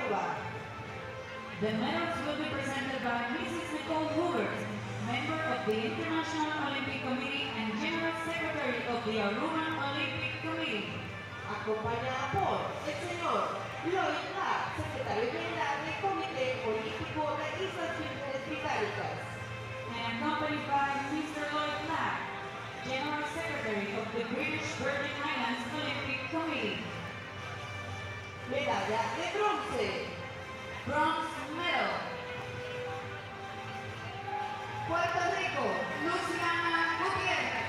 Aruba. The medals will be presented by Mrs. Nicole Hubert, member of the International Olympic Committee and General Secretary of the Aruban Olympic Committee. Acompañada por el señor Lloyd Clark, secretario general del Comité Olímpico de Islas Vírgenes Británicas. And accompanied by Mr. Lloyd Clark, General Secretary of the British Virgin Islands Olympic Committee. Medalla de bronce. Bronze medal. Puerto Rico, Luciana Gutiérrez.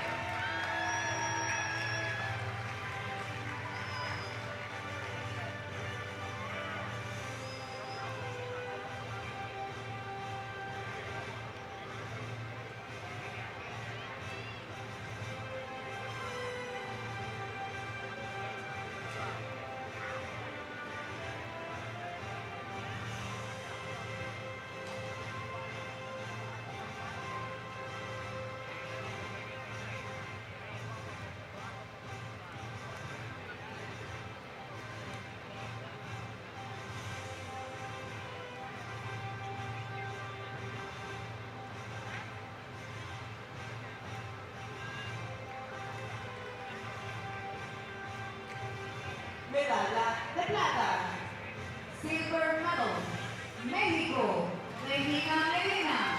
medalla de plata. Silver medal. México. Regina Medina.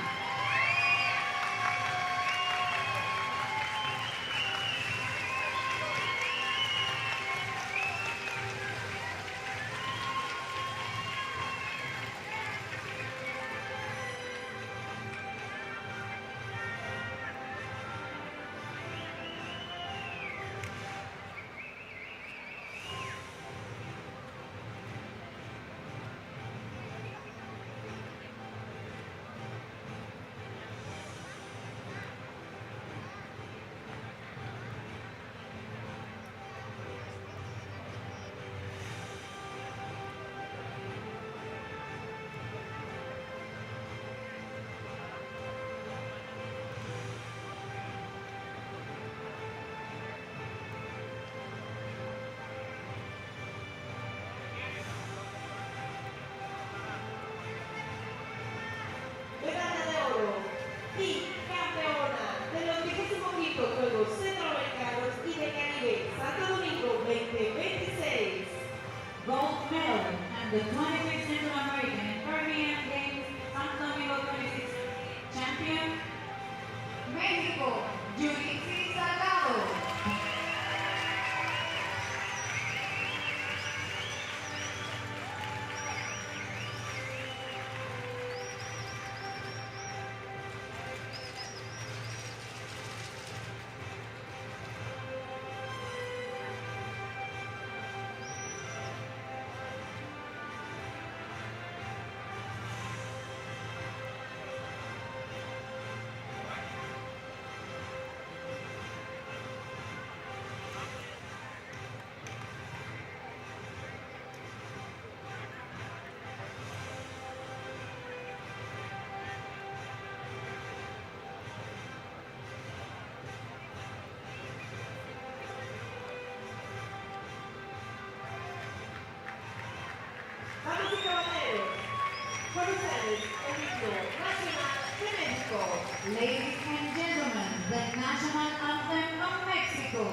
Medalla de oro y campeona de los 25 Juegos Centroamericanos y del Caribe Santo Domingo 2026. Gold medal and the 25th Central American and Caribbean Games Santo Domingo 26 champion, México, Yulitzi Salgado. Damas y caballeros, con ustedes el himno nacional de México. Ladies and gentlemen, the national anthem of Mexico.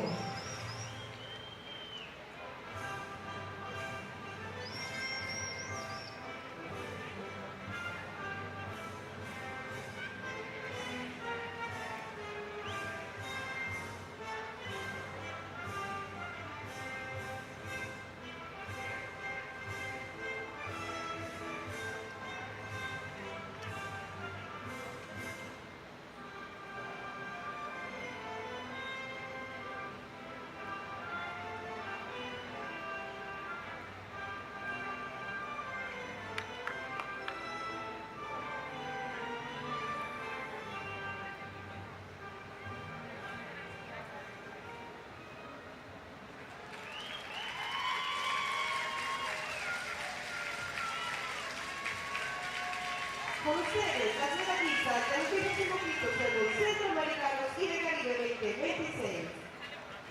Con ustedes, las medallistas de los 25 Juegos Centroamericanos y del Caribe 2026.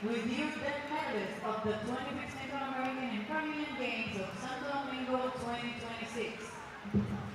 With you, the medalists of the 25th Central American and Caribbean Games of Santo Domingo 2026. 2026.